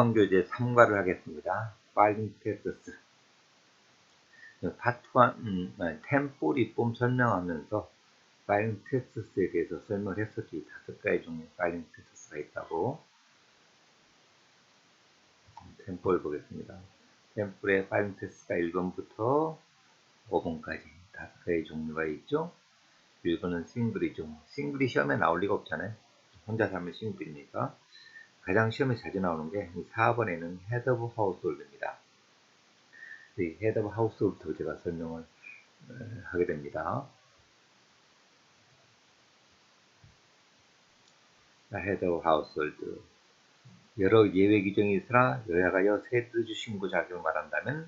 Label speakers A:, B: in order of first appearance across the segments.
A: 교재 3과를 하겠습니다. 파일링 테스트. 파트 1, 템포 리폼 설명하면서 파일링 테스트에 대해서 설명을 했었지. 5가지 종류의 파일링 테스트가 있다고. 템포를 보겠습니다. 템포의 파일링 테스트가 1번부터 5번까지 5가지 종류가 있죠. 1번은 싱글이죠. 싱글이 시험에 나올 리가 없잖아요. 혼자 하면 싱글이니까. 가장 시험에 자주 나오는 게 4번에는 헤드 오브 하우스홀드입니다. 이 헤드 오브 하우스홀드부터 제가 설명을 하게 됩니다. 헤드 오브 하우스홀드. 여러 예외 규정이 있으나 요약하여 세부주 신고 자격을 말한다면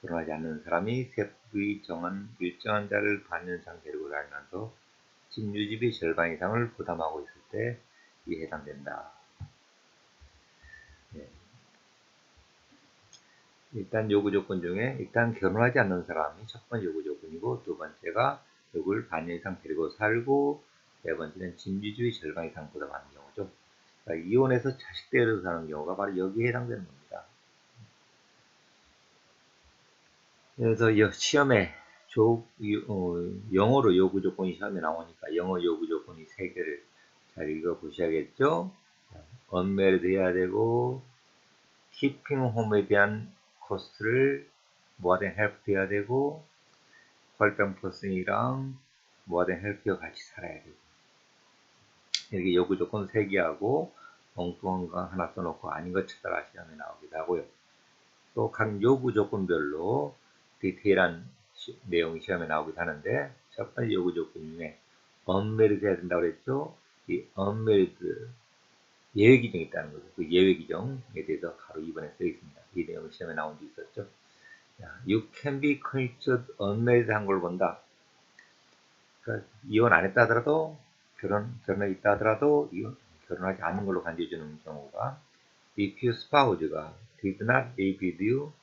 A: 결혼하지 않는 사람이 세부의 정한 일정한 자를 반년상 데리고 다니면서 집유지비 절반 이상을 부담하고 있을 때 이 해당된다. 네. 일단 요구 조건 중에 일단 결혼하지 않는 사람이 첫 번째 요구 조건이고, 두 번째가 누굴 반년 이상 데리고 살고, 네 번째는 집유지비 절반 이상 부담하는 경우죠. 그러니까 이혼해서 자식 데리고 사는 경우가 바로 여기에 해당되는 겁니다. 그래서 시험에 영어로 요구 조건이 시험에 나오니까 영어 요구 조건이 3개를 잘 읽어보셔야겠죠. 언메리드 해야 되고, 키핑 홈에 대한 코스트를 모어된 헬프 해야 되고, 펄병 퍼슨이랑 모어된 헬프와 같이 살아야 되고, 이렇게 요구 조건 3개하고 엉뚱한 거 하나 써놓고 아닌 것 찾아라 시험에 나오기도 하고요. 또 각 요구 조건별로 디테일한 내용이 시험에 나오기도 하는데, 첫 번째 요구 조건 중에 언메리드 해야 된다고 그랬죠. 이 언메리드 예외 규정이 있다는 거죠. 그 예외 규정에 대해서 바로 2번에 써 있습니다. 이 내용이 시험에 나온 적 있었죠. You can be considered unmarried 한 걸 본다. 그러니까 이혼 안 했다 하더라도, 결혼에 있다 하더라도 결혼하지 않는 걸로 간주해주는 경우가, if your spouse가 did not live with you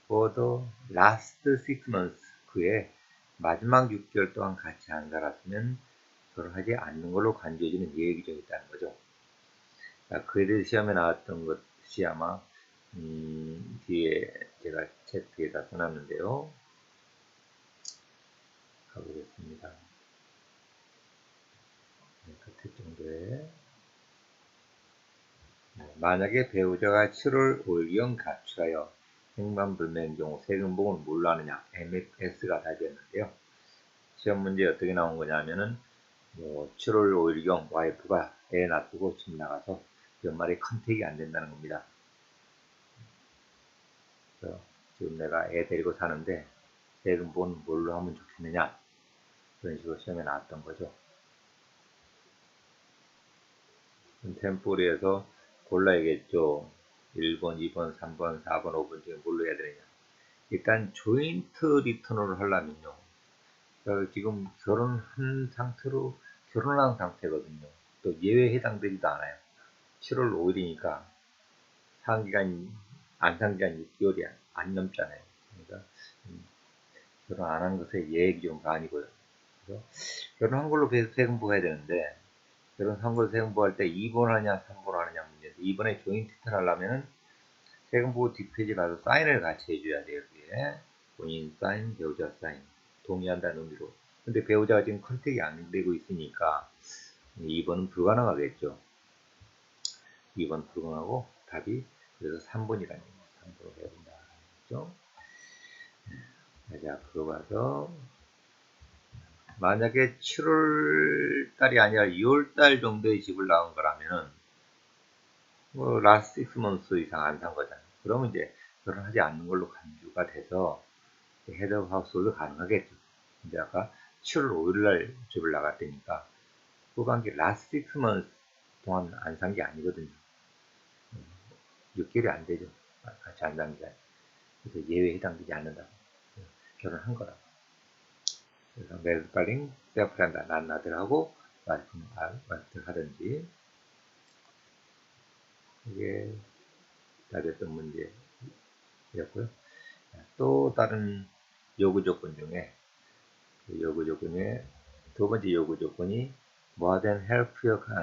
A: for the last 6 months, 그의 마지막 6개월 동안 같이 안 살았으면 결혼하지 않는 걸로 간주해주는 예외 규정이 있다는 거죠. 그에 대해서 시험에 나왔던 것이 아마 뒤에 제가 책에다 써놨는데요. 가보겠습니다. 끝에 정도에. 만약에 배우자가 7월 5일경 가출하여 행방불명인 경우 세금보험을 뭘로 하느냐? MFS가 답이었는데요. 시험 문제 어떻게 나온 거냐면은 7월 5일경 와이프가 애 놔두고 집 나가서 연말에 컨택이 안 된다는 겁니다. 그래서 지금 내가 애 데리고 사는데 세금보험은 뭘로 하면 좋겠느냐? 그런 식으로 시험에 나왔던 거죠. 템포리에서 골라야겠죠. 1번, 2번, 3번, 4번, 5번 중에 뭘로 해야 되느냐. 일단 조인트 리턴을 하려면요. 지금 결혼한 상태거든요. 또 예외 해당되지도 않아요. 7월 5일이니까 안상기간 6개월이 안 넘잖아요. 그러니까 결혼 안 한 것의 예외 규정가 아니고요. 그래서 결혼한 걸로 세금부 해야 되는데, 결혼한 걸로 세금부 할 때 2번 하냐 3번 하느냐 문제인데, 2번에 조인트 리턴 하려면은 세금부 뒷페이지 가서 사인을 같이 해줘야 돼요. 여기에 본인 사인, 배우자 사인, 동의한다는 의미로. 근데 배우자가 지금 컨택이 안 되고 있으니까 2번은 불가능하겠죠. 2번 불가능하고 답이 그래서 3번이라는 거예요. 3번으로 해야 된다. 그렇죠? 자, 앞으로 가서 만약에 7월 달이 아니라 2월 달 정도에 집을 나온 거라면은 last 6 months 이상 안 산 거잖아요. 그러면 이제 결혼하지 않는 걸로 간주가 돼서 헤드 오브 하우스홀드 가능하겠죠. 근데 아까 7월 5일날 집을 나갔다니까 후반기 last 6 months 동안 안 산 게 아니거든요. 6개월이 안 되죠. 같이 안 산 게. 그래서 예외에 해당되지 않는다고. 결혼한 거라고. 그래서 메르발링 세어프란다. 난 나들하고 와이프를 하든지. 이게 답이었던 문제였고요. 또 다른 요구 조건 중에 두 번째 요구 조건이 more than help여가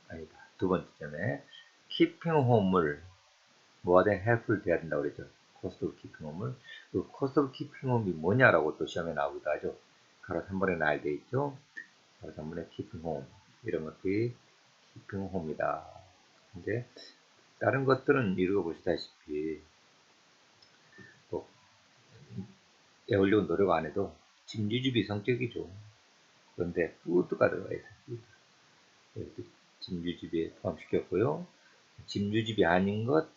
A: 아니다. 두 번째잖아요. keeping home을 more than helpful 돼야 된다고 그랬죠. cost of keeping home을. 그 cost of keeping home이 뭐냐라고 또 시험에 나오기도 하죠. 가로 3번에 나열 돼 있죠. 가로 3번에 keeping home. 이런 것들이 keeping home이다. 근데 다른 것들은 읽어보시다시피 뭐 외우려고 노력 안 해도 짐유지비 성격이죠. 그런데 food가 들어가 있어요. food. 짐유지비에 포함시켰고요. 짐유지비 아닌 것,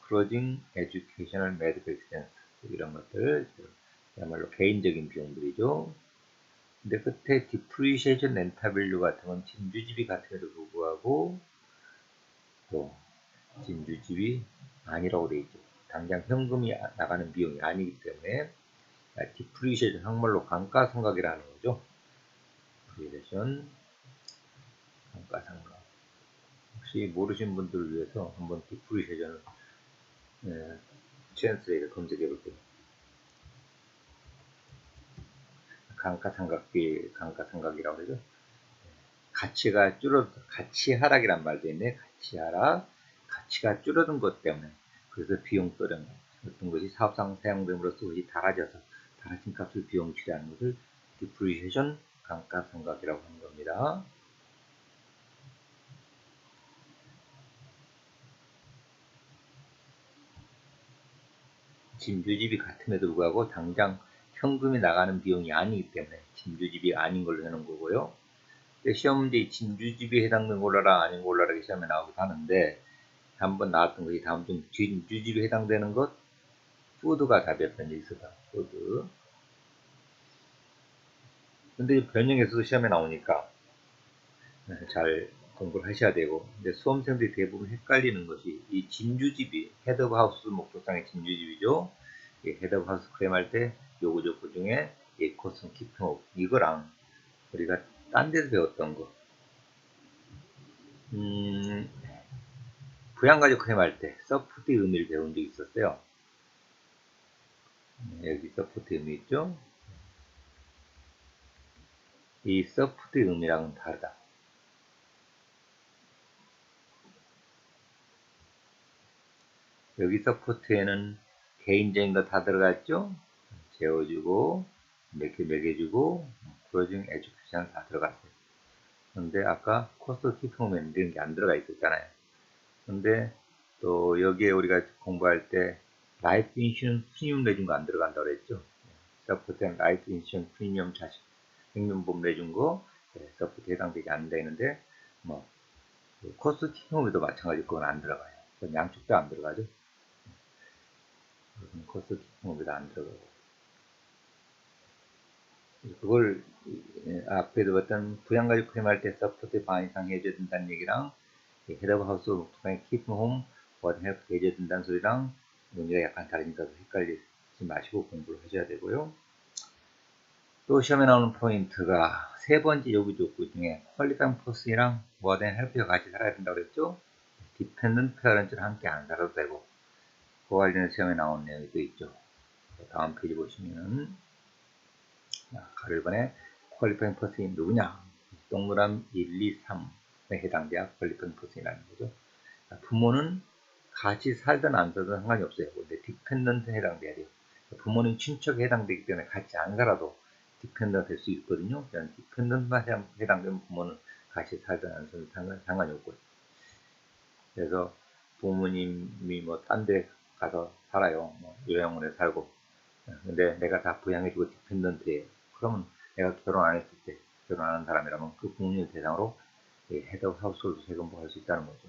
A: clothing, educational, medical expense 이런 것들 그야말로 개인적인 비용들이죠. 근데 끝에 depreciation, rental value 같은 건 짐유지비 같음에도 불구하고 또 짐유지비 아니라고 되어 있죠. 당장 현금이 나가는 비용이 아니기 때문에 depreciation 한말로 감가상각이라는 거죠. depreciation 감가상각. 혹시 모르신 분들을 위해서 한번 depreciation을 트랜스레이터 검색해 볼게요. 감가상각이라고 그러죠. 가치가 가치 하락이란 말도 있네. 가치 하락, 가치가 줄어든 것 때문에 그래서 비용 떠는 어떤 것이 사업상 사용됨으로써 그것이 달아져서 달아진 값을 비용 처리하는 것을 디프리시에이션 감가상각이라고 하는 겁니다. 짐유집이 같음에도 불구하고 당장 현금이 나가는 비용이 아니기 때문에 짐유집이 아닌 걸로 해놓은 거고요. 시험 문제 짐유집이 해당되는 골라라 아닌 골라라 시험에 나오기도 하는데 한번 나왔던 것이 다음 중 짐유집이 해당되는 것 푸드가 답이었던 게 있었다. 푸드. 근데 변형에서도 시험에 나오니까 잘 공부를 하셔야 되고, 근데 수험생들이 대부분 헷갈리는 것이 이 짐유집이 헤드 오브 하우스 목적상의 짐유집이죠. 이 헤드 오브 하우스 클레임 할 때 요구 조건 중에 이 코스트 키핑 업 이거랑 우리가 딴 데서 배웠던 거 부양가족 클레임 할 때 서포트 의미를 배운 적이 있었어요. 여기 서포트 의미 있죠. 이 서포트 의미랑은 다르다. 여기 서포트에는 개인적인 거 다 들어갔죠. 재워주고 몇 개 매겨주고 크로징 에듀케이션 다 들어갔어요. 근데 아까 코스트 키핑홈에는 이런 게 안 들어가 있었잖아요. 근데 또 여기에 우리가 공부할 때 라이프 인슈런스 프리미엄 내준 거 안 들어간다고 그랬죠. 서포트엔 라이프 인슈런스 프리미엄 자식 생명보험 내준 거 서포트 해당되지 않는다 했는데 뭐 코스트 키핑홈에도 마찬가지 그건 안 들어가요. 양쪽 다 안 들어가죠. 코스트 키핑홈에도 안 들어가고 그걸 앞에도 봤던 부양가족 클레임할 때 서포트 반 이상 해줘야 된다는 얘기랑 헤드업 하우스 목적상의 키핑 홈 워든 헬프 해줘야 된다는 소리랑 논의가 약간 다르니까 헷갈리지 마시고 공부를 하셔야 되고요. 또 시험에 나오는 포인트가 세 번째 요구 조건 중에 퀄리파잉 퍼슨이랑 워든 헬프가 같이 살아야 된다고 그랬죠. 디펜던트 페어런트를 함께 안 살아도 되고 그와 관련해서 시험에 나오는 내용이 또 있죠. 다음 페이지 보시면은 가로 1번에 퀄리파잉 퍼슨이 누구냐? 동그라미 1, 2, 3에 해당돼야 퀄리파잉 퍼슨이라는 거죠. 부모는 같이 살든 안 살든 상관이 없어요. 근데 디펜던트에 해당돼야 돼요. 부모는 친척에 해당되기 때문에 같이 안 살아도 디펜던트 될 수 있거든요. 디펜던트만 해당되면 부모는 같이 살든 안 살든 상관이 없고요. 그래서 부모님이 뭐 딴 데 가서 살아요. 뭐 요양원에 살고. 근데 내가 다 부양해주고 디펜던트예요. 그러면 내가 결혼 안 했을 때 결혼하는 사람이라면 그 부모님 대상으로 헤드 하우스홀드 세금부 할 수 있다는 거죠.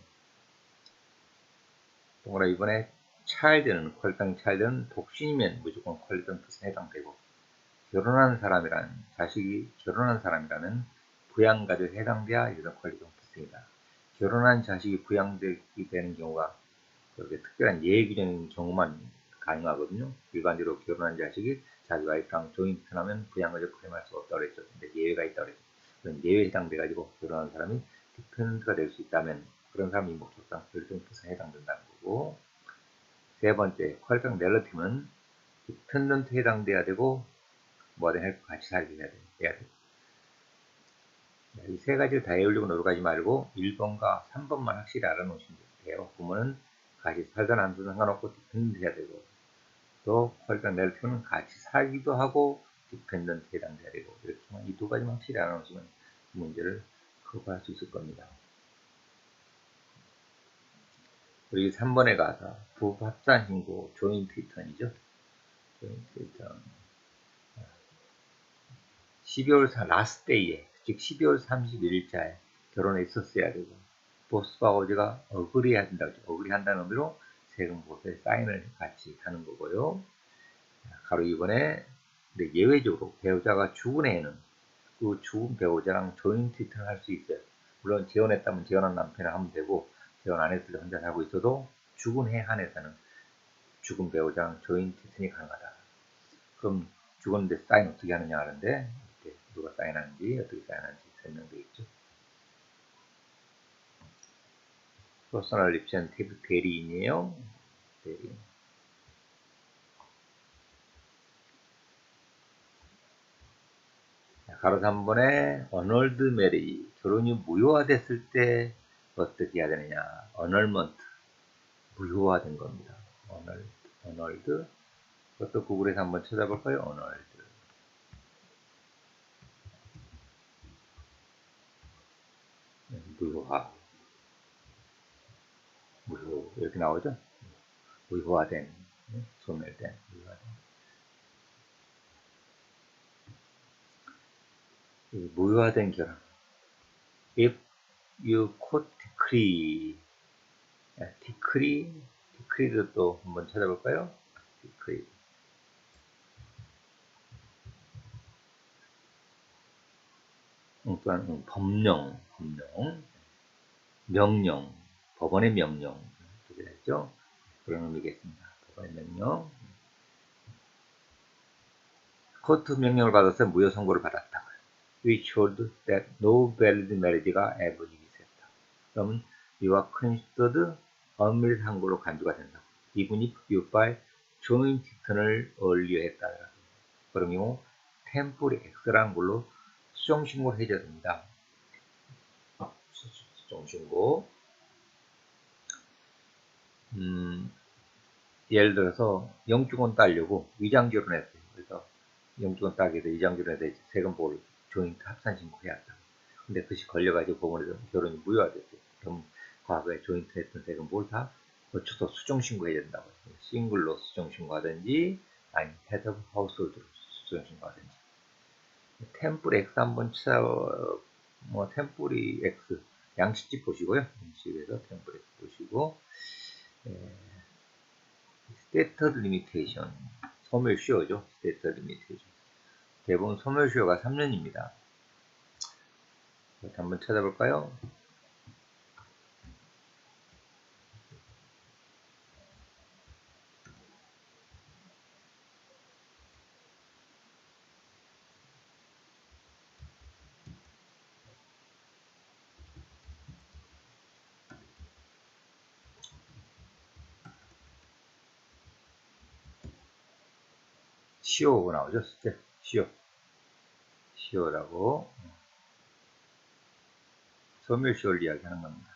A: 동그라 이번에 차일드는 퀄리파잉 차일드는 독신이면 무조건 퀄리파잉 퍼센에 해당되고 결혼한 사람이라는 자식이 결혼한 사람이라면 부양가족에 해당돼야 이런 퀄리파잉 퍼센이다. 결혼한 자식이 부양되게 되는 경우가 그렇게 특별한 예외 규정인 경우만 가능하거든요. 일반적으로 결혼한 자식이 자기 와이프랑 조인트하면 부양가족 클레임할 수 없다고 그랬죠. 근데 예외가 있다고 그랬죠. 그런 예외에 해당돼가지고 결혼한 사람이 디펜던트가 될 수 있다면 그런 사람이 목적상 퀄리파잉 퍼센에 해당된다는 거고 세 번째 퀄리파잉 렐러티브는 디펜던트에 해당돼야 되고 뭐든 헬프 같이 살게 해야 돼요. 이 세 가지를 다 외우려고 노력하지 말고 1번과 3번만 확실히 알아놓으시면 돼요. 부모는 같이 살든 안 살든 상관없고 디펜던트 해야 되고, 또 퀄리티가 넬티브는 같이 살기도 하고 디펜던트 해당돼야 되고, 이렇게만 이 두 가지만 확실히 알아놓으시면 문제를 커버할 수 있을 겁니다. 그리고 3번에 가서 부합산 신고 조인트 리턴이죠. 조인트 리턴 12월 라스트 데이에, 즉 12월 31일자에 결혼에 있었어야 되고, 보스바우즈가 어그리 한다고, 어그리 한다는 의미로 세금 보고서에 사인을 같이 하는 거고요. 가로 2번에 예외적으로 배우자가 죽은 해에는 그 죽은 배우자랑 조인트 리턴을 할 수 있어요. 물론 재혼했다면 재혼한 남편을 하면 되고, 재혼 안 했을 때 혼자 살고 있어도 죽은 해 한해서는 죽은 배우자랑 조인트 리턴이 가능하다. 그럼 죽었는데 사인 어떻게 하느냐 하는데, 누가 사인하는지 어떻게 사인하는지 설명되어 있죠. 퍼스널 리프레젠테이티브 대리인이에요. 대리인. 가로 3번에 어널드 메리지, 결혼이 무효화됐을 때 어떻게 해야 되느냐. 어널먼트, 무효화된 겁니다. 어널드. 그것도 구글에서 한번 찾아볼까요? 어널드. 무효 이렇게 나오죠. 무효화된, 소멸된, 무효화된 결혼. If you could decree도 또 한번 찾아볼까요? decree. 또한 법령, 명령, 법원의 명령, 이렇게 됐죠? 그런 의미겠습니다. 법원의 명령. 코트 명령을 받아서 무효 선고를 받았다. Which hold that no valid marriage가 ever existed. 그러면 이와 considered unmarried 한 걸로 간주가 된다. Even if you by joint return earlier 했다. 그런 경우 템포리 X라는 걸로 수정신고를 해줘야 됩니다. 수정신고. 예를 들어서 영주권 따려고 위장결혼했어요. 그래서 영주권 따게 해서 위장결혼에 대해서 세금보를 조인트 합산신고해야 한다. 근데 그것이 걸려가지고 법원에서 결혼이 무효화됐어요. 그럼 과거에 조인트 했던 세금보를 다 거쳐서 수정신고해야 된다고 했어요. 싱글로 수정신고하든지 아니면 헤드 오브 하우스홀드로 수정신고하든지. 템플 X 한번 템플이 X 양식집 보시고요. 양식집에서 템플 X 보시고, 스테이터드 리미테이션, 소멸시효죠. 스테이터드 리미테이션. 대부분 소멸시효가 3년입니다. 한번 찾아볼까요? 시효가 나오죠. 시효라고 소멸시효를 이야기하는 겁니다.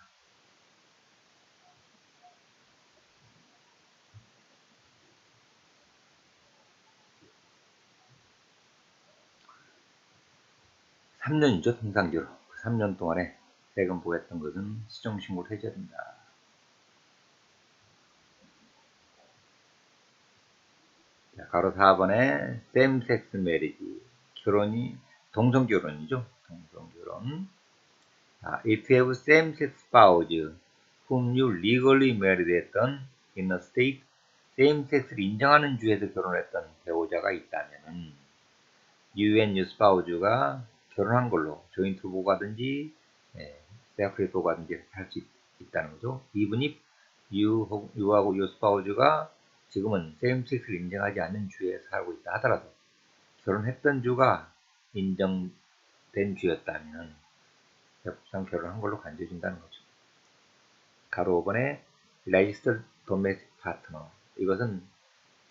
A: (3년이죠) 통상적으로. 3년 동안에 세금 보였던 것은 수정신고를 해줘야 된다. 자, 가로 4번에 same-sex marriage, 결혼이 동성결혼이죠. 동성결혼. If you have same-sex spouse whom you legally married 했던 in a state, same-sex를 인정하는 주에서 결혼했던 배우자가 있다면 you and your spouse가 결혼한 걸로 조인트 보고하든지 세퍼레이트 보고하든지 할 수 있다는 거죠. Even if you하고 your spouse가 지금은 same-sex를 인정하지 않는 주에 살고 있다 하더라도 결혼했던 주가 인정된 주였다면 협상 결혼한 걸로 간주해준다는 거죠. 가로 5번에 registered domestic partner, 이것은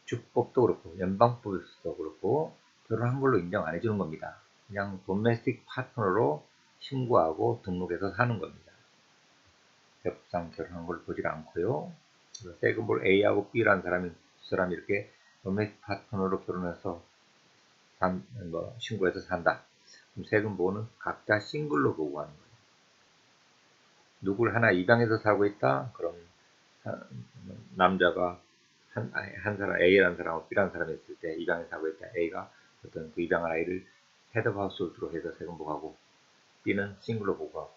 A: 주법도 그렇고 연방법에서도 그렇고 결혼한 걸로 인정 안 해주는 겁니다. 그냥 domestic partner로 신고하고 등록해서 사는 겁니다. 협상 결혼한 걸로 보질 않고요. 세금볼 A하고 B라는 두 사람이 이렇게 로맨틱 파트너로 결혼해서 신고해서 산다. 그럼 세금보는 각자 싱글로 보고하는 거예요. 누굴 하나 입양해서 살고 있다? 그럼 남자가 한 사람 A라는 사람하고 B라는 사람이 있을 때 입양해서 살고 있다. A가 어떤 그 입양한 아이를 헤드 하우스홀드로 해서 세금보고하고 B는 싱글로 보고하고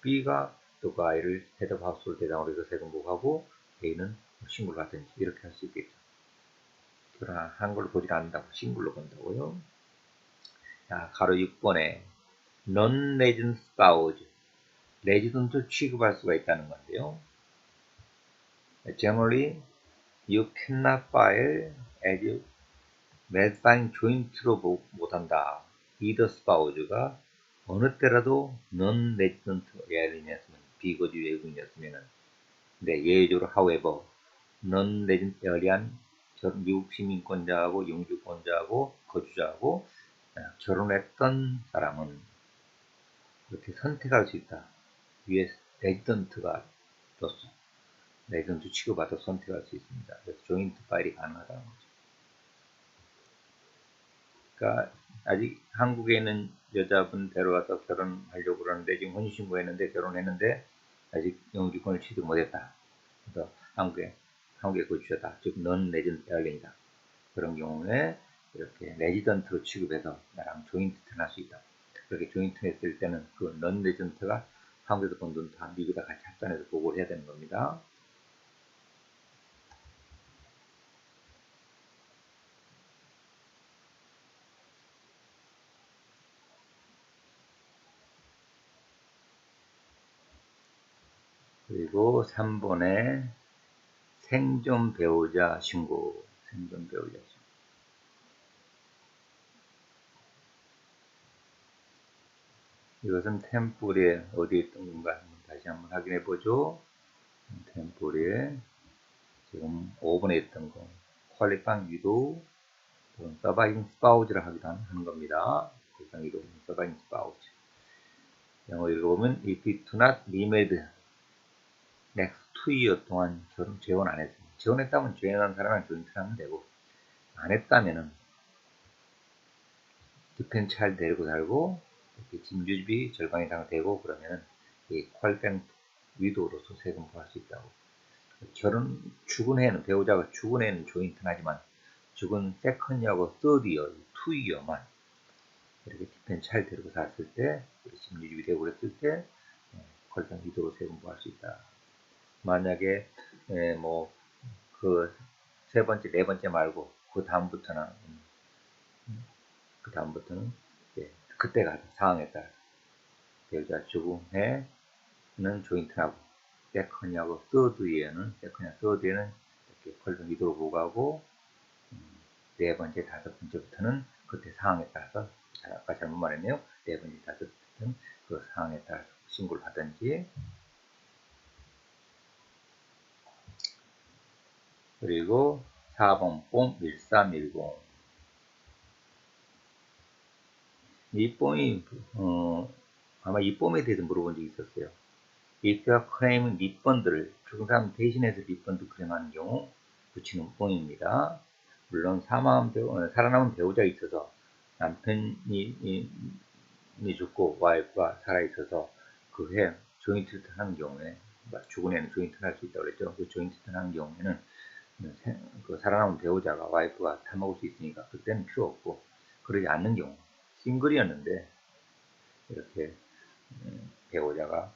A: B가 또 그 아이를 헤드 하우스홀드 대상으로 해서 세금보고하고 A는 싱글로 하든지 이렇게 할 수 있겠죠. 결혼한 걸 보지 않는다고 싱글로 본다고요. 자, 가로 6번에 non-resident spouse, 레지던트 취급할 수가 있다는 건데요. Generally, you cannot file as medfile joint로 못한다. either spouse가 어느 때라도 non-resident alien이었으면, 비거주 외국인이었으면, 근데 예외적으로 however, non-resident alien, 미국 시민권자하고 영주권자하고 거주자하고 결혼했던 사람은 이렇게 선택할 수 있다. 위에 레지던트가 떴어. 레지던트 취급받아 선택할 수 있습니다. 그래서 조인트 파일이 가능하다는 거죠. 그러니까 아직 한국에 있는 여자분 데려와서 결혼하려고 그러는데 지금 혼인신고했는데 결혼했는데 아직 영주권을 취득 못했다. 그래서 한국에 거주자다. 즉 넌 레지던트 에어리인이다. 그런 경우에 이렇게 레지던트로 취급해서 나랑 조인트 할 수 있다. 그렇게 조인트 했을 때는 그 넌 레지던트가 한국에서 번 돈 다 미국에다 같이 합산해서 보고를 해야 되는 겁니다. 그리고 3번에 생존 배우자 신고. 생존 배우자 신고. 이것은 템플에 어디에 있던 건가 다시 한번 확인해 보죠. 템플에 지금 5번에 있던 거 퀄리팡 위도 서바이빙 스파우즈라 하기도 하는 겁니다. 퀄리팡 위도 서바이빙 스파우즈. 영어 읽어보면 if it do not remain next 2year 동안 재혼 안 했으면, 재혼했다면 재혼한 사람이랑 조인트하면 되고, 안 했다면은 디펜 차일드 데리고 살고 짐주비 절반 이상 되고 그러면은 이 퀄리팡 위도로서 세금 구할 수 있다고. 죽은 해는 배우자가 죽은 해는 조인트는 하지만 죽은 세컨이하고 서드이어, 2이어만 이렇게 디펜 차일드 데리고 살았을 때 짐주비 되고 그랬을 때 퀄리팡 위도로 세금 구할 수 있다. 만약에 그 세 번째, 네 번째 말고 그 다음부터는 그때가 상황에 따라 배우자 죽은 해는 조인트하고 세컨이하고 서드에는 이렇게 퀄리팡 위도로 보고하고 네 번째, 다섯 번째부터는 그때 상황에 따라서 아까 잘못 말했네요. 네 번째, 다섯 번째는 그 상황에 따라서 신고를 하든지. 그리고 4번 폼 1310. 이 폼이 아마 이 폼에 대해서 물어본 적이 있었어요. If you claim 리펀드를 죽은 사람 대신해서 리펀드 클레임하는 경우 붙이는 폼입니다. 물론 살아남은 배우자가 있어서 남편이 죽고 와이프가 살아있어서 그 해 조인트를 하는 경우에 죽은 애는 조인트를 할 수 있다고 그랬죠. 그 조인트를 하는 경우에는 그 살아남은 배우자가 와이프가 다 먹을 수 있으니까 그때는 필요 없고, 그러지 않는 경우 싱글이었는데 이렇게 배우자가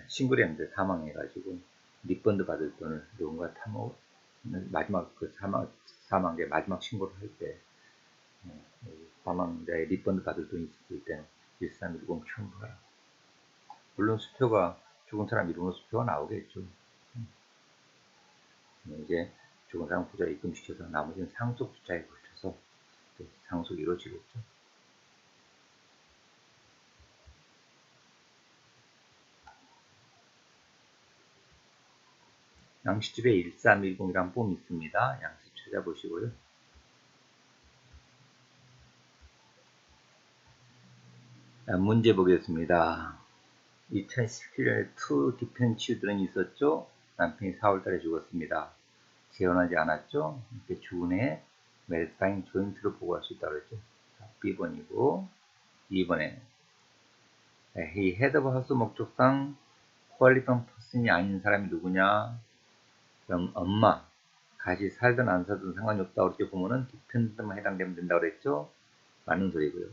A: 싱글이었는데 사망해가지고 리펀드 받을 돈을 누군가 타먹 마지막 그 사망자의 마지막 신고를 할 때 사망자의 리펀드 받을 돈이 있을 때는 1310 첨부하라. 물론 수표가 죽은 사람 이름으로 수표가 나오겠죠. 이제 죽은 사람 부자 입금시켜서 나머지는 상속 숫자에 걸쳐서 상속이 이루어지겠죠. 양식집에 1310이란 폼이 있습니다. 양식 찾아보시고요. 문제 보겠습니다. 2017년에 2 디펜 치유들은 있었죠. 남편이 4월달에 죽었습니다. 재혼하지 않았죠? 이렇게 죽은해 메리타임 조인트로 보고할 수 있다고 그랬죠. B번이고 2번에 He had a house 목적상 qualified person이 아닌 사람이 누구냐? 그럼 엄마 같이 살든 안 살든 상관이 없다고 이렇게 보면은 dependent만 해당되면 된다고 그랬죠? 맞는 소리고요.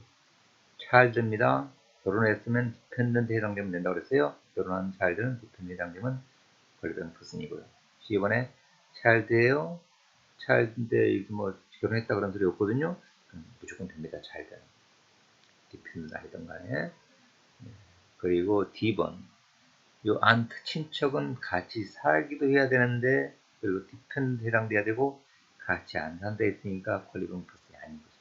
A: child입니다. 결혼했으면 dependent에 해당되면 된다고 그랬어요. 결혼한 child는 dependent에 해당되면 qualified person이고요. C번에 child예요. child인데 뭐 결혼했다 그런 소리 없거든요. 무조건 됩니다. child는 dependent 하던 간에. 그리고 D번 요 aunt 친척은 같이 살기도 해야 되는데 그리고 dependent 해당돼야 되고 같이 안 산다 했으니까 qualified person이 아닌 거죠.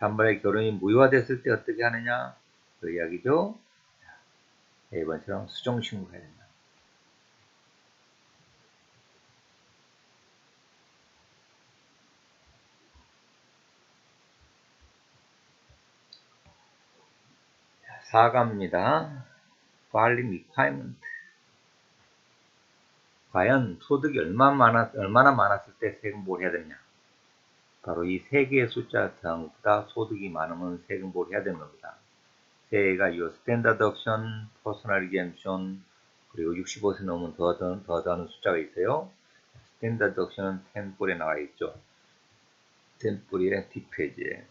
A: 3번에 결혼이 무효화됐을 때 어떻게 하느냐 그 이야기죠. A번처럼 수정신고해야 된다. 4가입니다. Filing requirement. 과연 소득이 얼마나 많았을 때 세금보를 해야 되느냐. 바로 이 세 개의 숫자 전보다 소득이 많으면 세금보를 해야 되는 겁니다. 세가 이 스탠다드 덕션, 퍼스널 리젠션, 그리고 65세 넘으면 더하는 숫자가 있어요. 스탠다드 덕션은 10불에 나와 있죠. 10불의 뒷페이지에.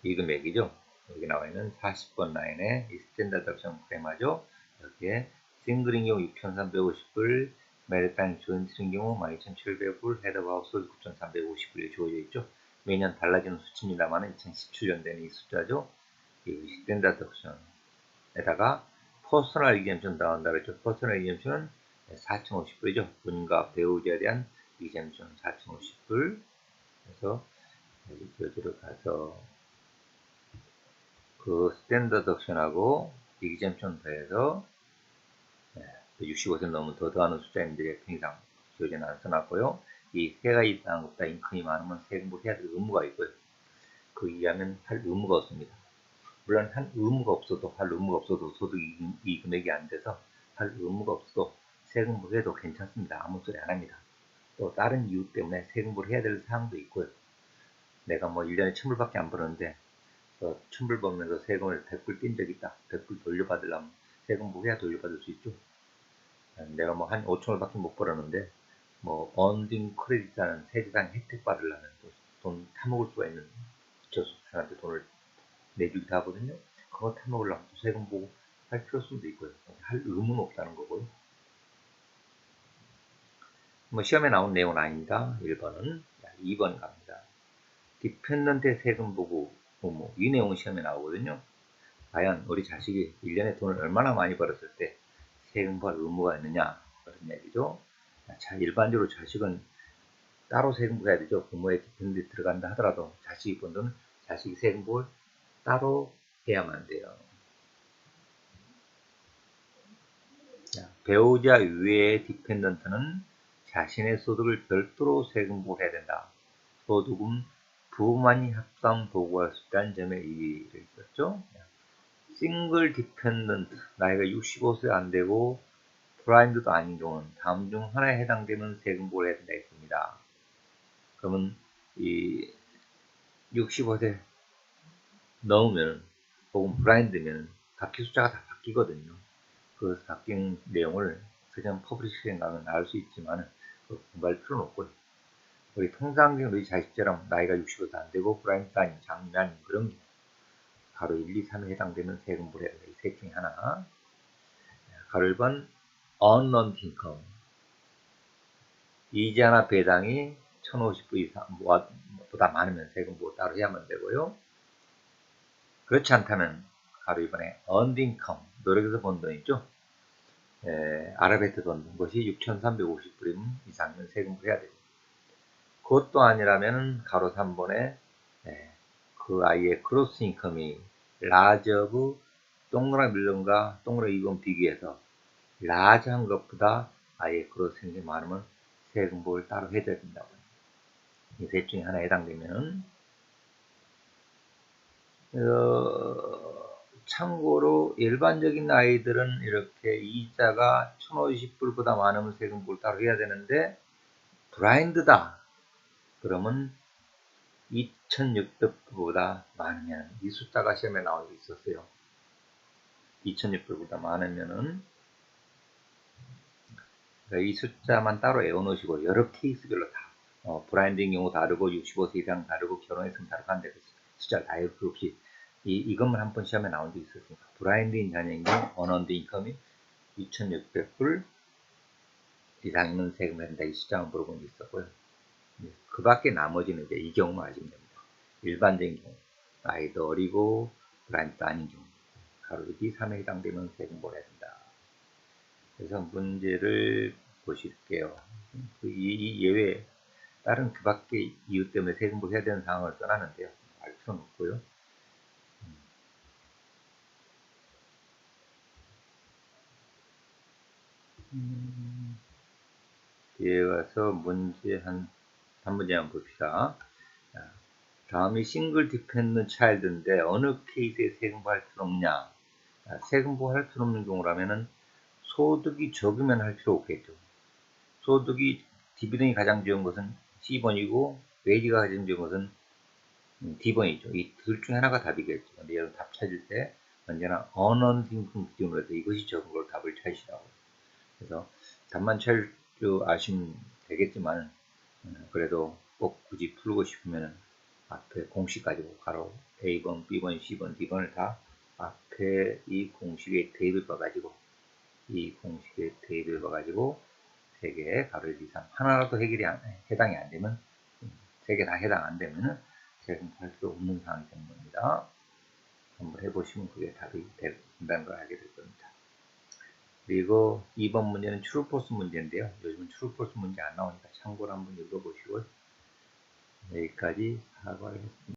A: 이 금액이죠. 여기 나와 있는 40번 라인에 이 스탠다드 덕션 프레마죠. 여기에 싱글인 경우 6,350불, 메리타임 조인트인 경우 12,700불, 헤드하우스 9,350불이 주어져 있죠. 매년 달라지는 수치입니다만 2017년 된 이 숫자죠. 이 스탠다드 덕션에다가 퍼스널 이젬션 나온다 그랬죠. 퍼스널 이젬션은 4,050불이죠. 본인과 배우자에 대한 이젬션 4,050불. 그래서 여기 들어가서 그 스탠다드 덕션하고 이젬션 더해서 65세 넘으면 더하는 숫자인데 평상 지어져는 안 써놨고요. 이 세가 있다는 것보다 인컴이 많으면 세금을 해야 될 의무가 있고요. 그 이하면 할 의무가 없습니다. 물론 할 의무가 없어도 소득이 이 금액이 안 돼서 할 의무가 없어도 세금을 해도 괜찮습니다. 아무 소리 안 합니다. 또 다른 이유 때문에 세금을 해야 될 사항도 있고요. 내가 뭐 1년에 1,000불밖에 안 버는데 1,000불 벌면서 세금을 100불 뗀 적 있다. 100불 돌려받으려면 세금을 해야 돌려받을 수 있죠. 내가 뭐 한 5,000원밖에 못 벌었는데 뭐 언딩 크레딧이라는 세제상 혜택 받으려면 돈 타먹을 수가 있는 저소득층한테 돈을 내주기도 하거든요. 그거 타먹으려면 세금 보고 할 필요성도 있고요. 할 의무는 없다는 거고요. 뭐 시험에 나온 내용은 아닙니다. 1번은 2번 갑니다. 디펜던트의 세금 보고 의무 이 내용은 시험에 나오거든요. 과연 우리 자식이 1년에 돈을 얼마나 많이 벌었을 때 세금 벌 의무가 있느냐 그런 얘기죠. 자, 일반적으로 자식은 따로 세금 부해야 되죠. 부모의 디펜던트에 들어간다 하더라도 자식이 번 돈은 자식이 세금을 따로 해야만 돼요. 자, 배우자 외의 디펜던트는 자신의 소득을 별도로 세금을 해야 된다. 소득은 부부만이 합산 보고할 수 있다는 점에 이의를 있었죠. 싱글 디펜던트 나이가 65세 안 되고 블라인드도 아닌 경우는 다음 중 하나에 해당되는 세금보를 해야 된다 했습니다. 그러면 이 65세 넘으면 혹은 블라인드면 바퀴 숫자가 다 바뀌거든요. 그 바뀐 내용을 그냥 퍼블리싱에 가면 알 수 있지만 공부할 필요는 없고요. 우리 통상적인 우리 자식처럼 나이가 65세 안 되고 블라인드 아닌 장미 아닌 그런 경우 가로 1, 2, 3에 해당되는 세금보를 해야 된다. 이 셋 중에 하나. 가로 1번 unearned income 이자나 배당이 1,050불 이상보다 많으면 세금보를 따로 해야만 되고요. 그렇지 않다면 가로 2번에 earned income 노력해서 번 돈 있죠. 아르바이트 번 것이 6,350불 이상이면 세금을 해야 되고 그것도 아니라면 가로 3번에 그 아이의 크로스 인컴이 라지 오브 동그라미 밀런과 동그라미 2번 비교해서 라지한 것보다 아이의 크로스 인컴이 많으면 세금보를 따로 해야 된다고. 이 셋 중에 하나에 해당되면 참고로 일반적인 아이들은 이렇게 이자가 1,050불보다 많으면 세금부를 따로 해야 되는데 블라인드다 그러면 2,600불보다 많으면 이 숫자가 시험에 나와 있었어요. 2,600불보다 많으면은 이 숫자만 따로 외워놓으시고 여러 케이스별로 다 블라인드인 경우 다르고 65세 이상 다르고 결혼했으면 다르고 한데 숫자 다 외울 없이 이것만 한 번 시험에 나온 적이 있었으니까 블라인드인 자녀인 경우 어넌드 인컴이 2,600불 이상 있는 세금을 한다 이 숫자만 물어본 적이 있었고요. 그 밖에 나머지는 이제 이 경우만 아시면 됩니다. 일반적인 경우 아이도 어리고 블라인드 아닌 경우 가로지기 3에 해당되면 세금 물어야 된다. 그래서 문제를 보실게요. 이 예외 다른 그 밖의 이유 때문에 세금을 해야 되는 상황을 떠나는데요. 알 필요는 없고요. 뒤에 가서 문제 한 문제 한번 봅시다. 다음이 싱글 디펜던 차일드인데 어느 케이스에 세금부할 필요 없냐? 세금부할 필요 없는 경우라면은 소득이 적으면 할 필요 없겠죠. 소득이 디비den이 가장 적은 것은 C번이고 웨이지가 가장 적은 것은 D번이죠. 이 둘 중에 하나가 답이겠죠. 근데 여러분 답 찾을 때 언제나 unearned income 기준으로 해서 이것이 적은 걸 답을 찾으시라고. 그래서 답만 찾을 줄 아시면 되겠지만 그래도 꼭 굳이 풀고 싶으면 앞에 공식 가지고 가로 A번, B번, C번, D번을 다 앞에 이 공식에 대입을 봐가지고 이 공식에 대입을 봐가지고 3개 가로 1, 2, 3 하나라도 해당이 안 되면 3개 다 해당 안 되면은 세금할 수 없는 상황이 되는 겁니다. 한번 해보시면 그게 답이 된다는 걸 알게 될 겁니다. 그리고 2번 문제는 트루포스 문제인데요. 요즘은 트루포스 문제 안 나오니까 참고로 한번 읽어보시고 여기까지 사과를 했습니다.